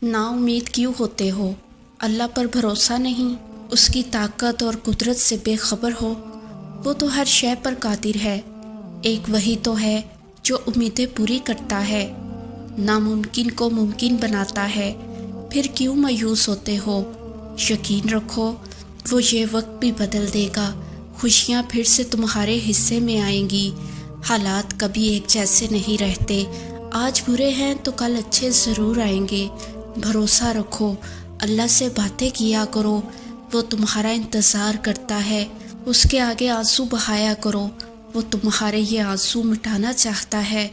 نا امید کیوں ہوتے ہو؟ اللہ پر بھروسہ نہیں؟ اس کی طاقت اور قدرت سے بے خبر ہو؟ وہ تو ہر شے پر قادر ہے۔ ایک وہی تو ہے جو امیدیں پوری کرتا ہے، ناممکن کو ممکن بناتا ہے۔ پھر کیوں مایوس ہوتے ہو؟ یقین رکھو وہ یہ وقت بھی بدل دے گا، خوشیاں پھر سے تمہارے حصے میں آئیں گی۔ حالات کبھی ایک جیسے نہیں رہتے، آج برے ہیں تو کل اچھے ضرور آئیں گے۔ بھروسہ رکھو، اللہ سے باتیں کیا کرو، وہ تمہارا انتظار کرتا ہے۔ اس کے آگے آنسو بہایا کرو، وہ تمہارے یہ آنسو مٹانا چاہتا ہے۔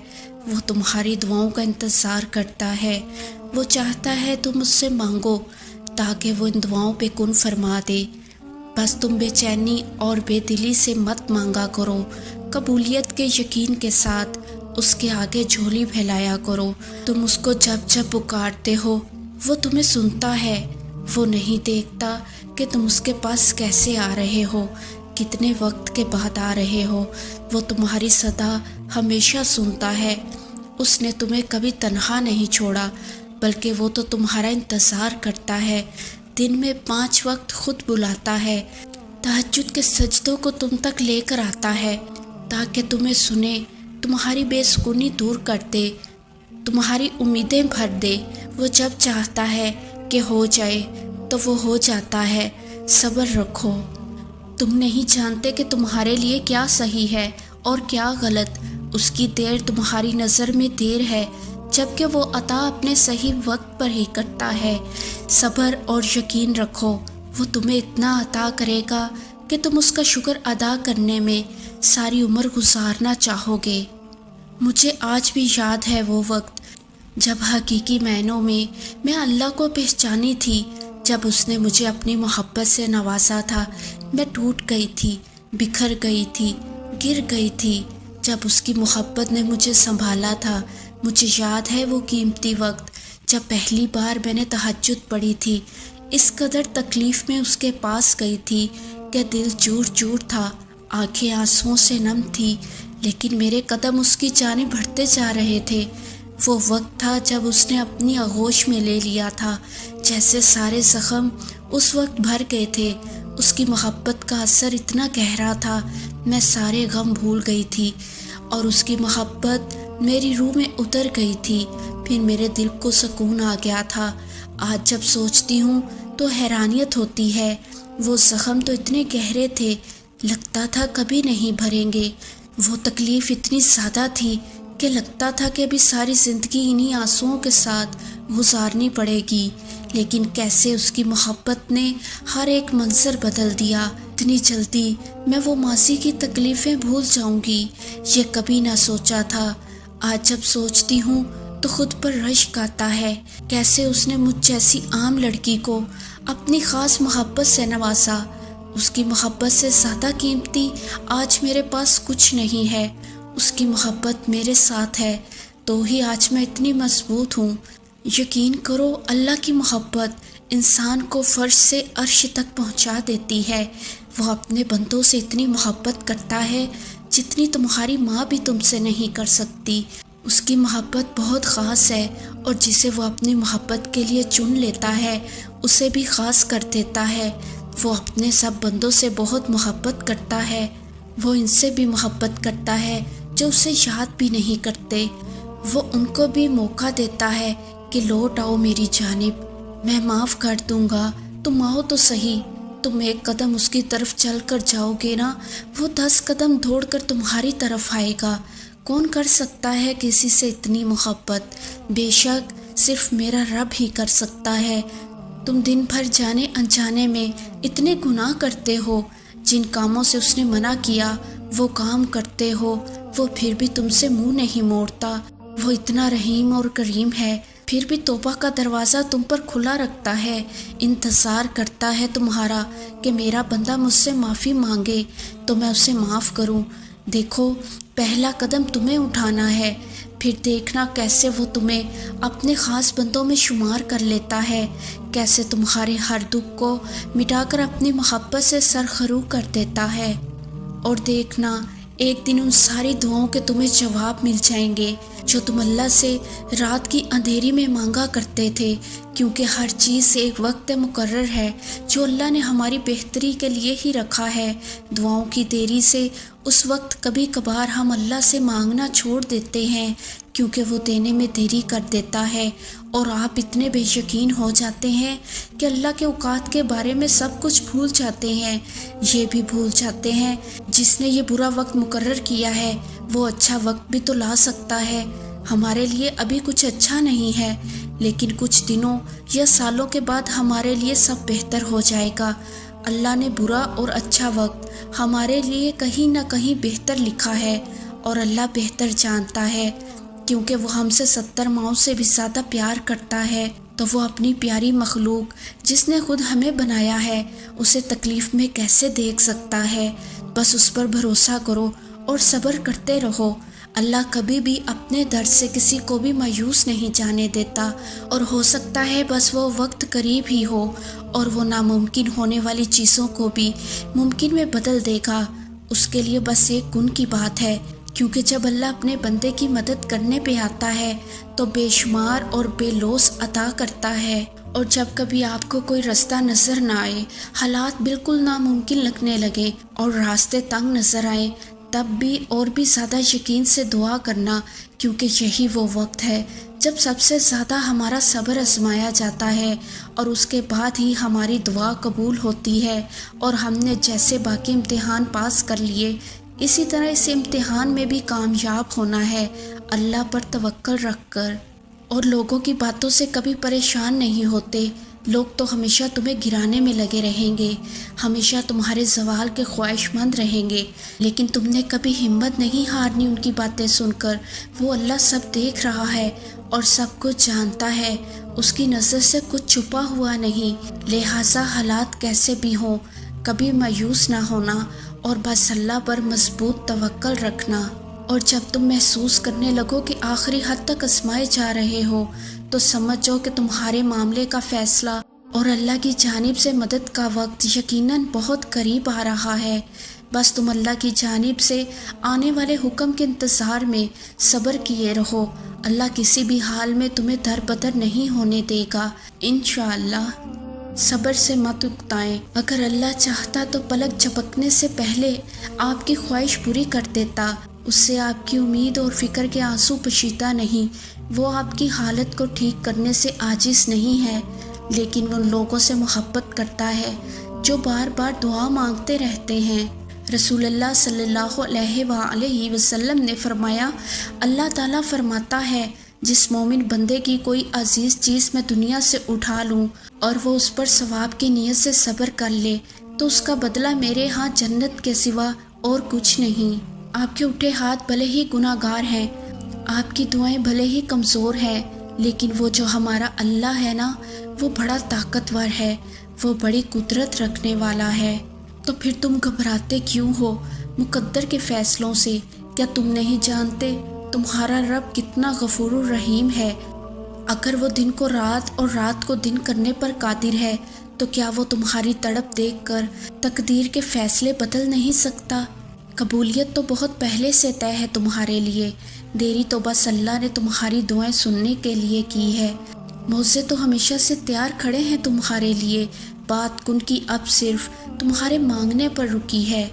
وہ تمہاری دعاؤں کا انتظار کرتا ہے۔ وہ چاہتا ہے تم اس سے مانگو تاکہ وہ ان دعاؤں پہ کن فرما دے۔ بس تم بے چینی اور بے دلی سے مت مانگا کرو، قبولیت کے یقین کے ساتھ اس کے آگے جھولی پھیلایا کرو۔ تم اس کو جب جب پکارتے ہو وہ تمہیں سنتا ہے۔ وہ نہیں دیکھتا کہ تم اس کے پاس کیسے آ رہے ہو، کتنے وقت کے بعد آ رہے ہو۔ وہ تمہاری صدا ہمیشہ سنتا ہے۔ اس نے تمہیں کبھی تنہا نہیں چھوڑا، بلکہ وہ تو تمہارا انتظار کرتا ہے۔ دن میں 5 وقت خود بلاتا ہے، تہجد کے سجدوں کو تم تک لے کر آتا ہے تاکہ تمہیں سنے، تمہاری بے سکونی دور کر دے، تمہاری امیدیں بھر دے۔ وہ جب چاہتا ہے کہ ہو جائے تو وہ ہو جاتا ہے۔ صبر رکھو، تم نہیں جانتے کہ تمہارے لیے کیا صحیح ہے اور کیا غلط۔ اس کی دیر تمہاری نظر میں دیر ہے، جبکہ وہ عطا اپنے صحیح وقت پر ہی کرتا ہے۔ صبر اور یقین رکھو، وہ تمہیں اتنا عطا کرے گا کہ تم اس کا شکر ادا کرنے میں ساری عمر گزارنا چاہو گے۔ مجھے آج بھی یاد ہے وہ وقت جب حقیقی معنوں میں اللہ کو پہچانی تھی، جب اس نے مجھے اپنی محبت سے نوازا تھا۔ میں ٹوٹ گئی تھی، بکھر گئی تھی، گر گئی تھی، جب اس کی محبت نے مجھے سنبھالا تھا۔ مجھے یاد ہے وہ قیمتی وقت جب پہلی بار میں نے تہجد پڑھی تھی۔ اس قدر تکلیف میں اس کے پاس گئی تھی کہ دل چور چور تھا، آنکھیں آنسوؤں سے نم تھی، لیکن میرے قدم اس کی جانب بڑھتے جا رہے تھے۔ وہ وقت تھا جب اس نے اپنی آغوش میں لے لیا تھا، جیسے سارے زخم اس وقت بھر گئے تھے۔ اس کی محبت کا اثر اتنا گہرا تھا، میں سارے غم بھول گئی تھی اور اس کی محبت میری روح میں اتر گئی تھی۔ پھر میرے دل کو سکون آ گیا تھا۔ آج جب سوچتی ہوں تو حیرانیت ہوتی ہے، وہ زخم تو اتنے گہرے تھے، لگتا تھا کبھی نہیں بھریں گے۔ وہ تکلیف اتنی زیادہ تھی کہ لگتا تھا کہ ابھی ساری زندگی انہی آنسوؤں کے ساتھ گزارنی پڑے گی، لیکن کیسے اس کی محبت نے ہر ایک منظر بدل دیا۔ اتنی جلدی میں وہ ماضی کی تکلیفیں بھول جاؤں گی، یہ کبھی نہ سوچا تھا۔ آج جب سوچتی ہوں تو خود پر رشک آتا ہے، کیسے اس نے مجھ جیسی عام لڑکی کو اپنی خاص محبت سے نوازا۔ اس کی محبت سے زیادہ قیمتی آج میرے پاس کچھ نہیں ہے۔ اس کی محبت میرے ساتھ ہے تو ہی آج میں اتنی مضبوط ہوں۔ یقین کرو، اللہ کی محبت انسان کو فرش سے عرش تک پہنچا دیتی ہے۔ وہ اپنے بندوں سے اتنی محبت کرتا ہے جتنی تمہاری ماں بھی تم سے نہیں کر سکتی۔ اس کی محبت بہت خاص ہے، اور جسے وہ اپنی محبت کے لیے چن لیتا ہے اسے بھی خاص کر دیتا ہے۔ وہ اپنے سب بندوں سے بہت محبت کرتا ہے، وہ ان سے بھی محبت کرتا ہے جو اسے یاد بھی نہیں کرتے۔ وہ ان کو بھی موقع دیتا ہے کہ لوٹ آؤ میری جانب، میں معاف کر دوں گا، تم آؤ تو صحیح۔ تم ایک قدم اس کی طرف چل کر جاؤ گے نا، وہ 10 قدم دوڑ کر تمہاری طرف آئے گا۔ کون کر سکتا ہے کسی سے اتنی محبت؟ بے شک صرف میرا رب ہی کر سکتا ہے۔ تم دن بھر جانے انجانے میں اتنے گناہ کرتے ہو، جن کاموں سے اس نے منع کیا وہ کام کرتے ہو، وہ پھر بھی تم سے منہ نہیں موڑتا۔ وہ اتنا رحیم اور کریم ہے، پھر بھی توبہ کا دروازہ تم پر کھلا رکھتا ہے، انتظار کرتا ہے تمہارا کہ میرا بندہ مجھ سے معافی مانگے تو میں اسے معاف کروں۔ دیکھو، پہلا قدم تمہیں اٹھانا ہے، پھر دیکھنا کیسے وہ تمہیں اپنے خاص بندوں میں شمار کر لیتا ہے، کیسے تمہارے ہر دکھ کو مٹا کر اپنی محبت سے سرخرو کر دیتا ہے۔ اور دیکھنا ایک دن ان ساری دعاؤں کے تمہیں جواب مل جائیں گے جو تم اللہ سے رات کی اندھیری میں مانگا کرتے تھے، کیونکہ ہر چیز ایک وقت مقرر ہے جو اللہ نے ہماری بہتری کے لیے ہی رکھا ہے۔ دعاؤں کی دیری سے اس وقت کبھی کبھار ہم اللہ سے مانگنا چھوڑ دیتے ہیں کیونکہ وہ دینے میں دیری کر دیتا ہے، اور آپ اتنے بے یقین ہو جاتے ہیں کہ اللہ کے اوقات کے بارے میں سب کچھ بھول جاتے ہیں۔ یہ بھی بھول جاتے ہیں جس نے یہ برا وقت مقرر کیا ہے وہ اچھا وقت بھی تو لا سکتا ہے۔ ہمارے لیے ابھی کچھ اچھا نہیں ہے، لیکن کچھ دنوں یا سالوں کے بعد ہمارے لیے سب بہتر ہو جائے گا۔ اللہ نے برا اور اچھا وقت ہمارے لیے کہیں نہ کہیں بہتر لکھا ہے، اور اللہ بہتر جانتا ہے کیونکہ وہ ہم سے 70 ماؤں سے بھی زیادہ پیار کرتا ہے، تو وہ اپنی پیاری مخلوق جس نے خود ہمیں بنایا ہے اسے تکلیف میں کیسے دیکھ سکتا ہے۔ بس اس پر بھروسہ کرو اور صبر کرتے رہو۔ اللہ کبھی بھی اپنے در سے کسی کو بھی مایوس نہیں جانے دیتا، اور ہو سکتا ہے بس وہ وقت قریب ہی ہو اور وہ ناممکن ہونے والی چیزوں کو بھی ممکن میں بدل دے گا۔ اس کے لیے بس ایک گن کی بات ہے، کیونکہ جب اللہ اپنے بندے کی مدد کرنے پہ آتا ہے تو بے شمار اور بے لوث عطا کرتا ہے، اور جب کبھی آپ کو کوئی رستہ نظر نہ آئے، حالات بالکل ناممکن لگنے لگے اور راستے تنگ نظر آئے، تب بھی اور بھی زیادہ یقین سے دعا کرنا، کیونکہ یہی وہ وقت ہے جب سب سے زیادہ ہمارا صبر آزمایا جاتا ہے، اور اس کے بعد ہی ہماری دعا قبول ہوتی ہے، اور ہم نے جیسے باقی امتحان پاس کر لیے اسی طرح اس امتحان میں بھی کامیاب ہونا ہے، اللہ پر توکل رکھ کر۔ اور لوگوں کی باتوں سے کبھی پریشان نہیں ہوتے۔ لوگ تو ہمیشہ تمہیں گرانے میں لگے رہیں گے، ہمیشہ تمہارے زوال کے خواہش مند رہیں گے، لیکن تم نے کبھی ہمت نہیں ہارنی ان کی باتیں سن کر۔ وہ اللہ سب دیکھ رہا ہے اور سب کچھ جانتا ہے، اس کی نظر سے کچھ چھپا ہوا نہیں، لہٰذا حالات کیسے بھی ہوں کبھی مایوس نہ ہونا، اور بس اللہ پر مضبوط توکل رکھنا۔ اور جب تم محسوس کرنے لگو کہ آخری حد تک آزمائے جا رہے ہو تو سمجھو کہ تمہارے معاملے کا فیصلہ اور اللہ کی جانب سے مدد کا وقت یقیناً بہت قریب آ رہا ہے۔ بس تم اللہ کی جانب سے آنے والے حکم کے انتظار میں صبر کیے رہو، اللہ کسی بھی حال میں تمہیں در بدر نہیں ہونے دے گا انشاءاللہ۔ صبر سے مت اکتائیں، اگر اللہ چاہتا تو پلک جھپکنے سے پہلے آپ کی خواہش پوری کر دیتا۔ اس سے آپ کی امید اور فکر کے آنسو پوشیدہ نہیں، وہ آپ کی حالت کو ٹھیک کرنے سے عاجز نہیں ہے، لیکن وہ ان لوگوں سے محبت کرتا ہے جو بار بار دعا مانگتے رہتے ہیں۔ رسول اللہ صلی اللہ علیہ وآلہ وسلم نے فرمایا، اللہ تعالیٰ فرماتا ہے جس مومن بندے کی کوئی عزیز چیز میں دنیا سے اٹھا لوں اور وہ اس پر ثواب کی نیت سے صبر کر لے تو اس کا بدلہ میرے ہاں جنت کے سوا اور کچھ نہیں۔ آپ کے اٹھے ہاتھ بھلے ہی گناہ گار ہیں، آپ کی دعائیں بھلے ہی کمزور ہیں، لیکن وہ جو ہمارا اللہ ہے نا، وہ بڑا طاقتور ہے، وہ بڑی قدرت رکھنے والا ہے۔ تو پھر تم گھبراتے کیوں ہو مقدر کے فیصلوں سے؟ کیا تم نہیں جانتے تمہارا رب کتنا غفور الرحیم ہے؟ اگر وہ دن کو رات اور رات کو دن کرنے پر قادر ہے تو کیا وہ تمہاری تڑپ دیکھ کر تقدیر کے فیصلے بدل نہیں سکتا؟ قبولیت تو بہت پہلے سے طے ہے تمہارے لیے، دیری تو بس اللہ نے تمہاری دعائیں سننے کے لیے کی ہے۔ موزے تو ہمیشہ سے تیار کھڑے ہیں تمہارے لیے، بات کن کی اب صرف تمہارے مانگنے پر رکی ہے۔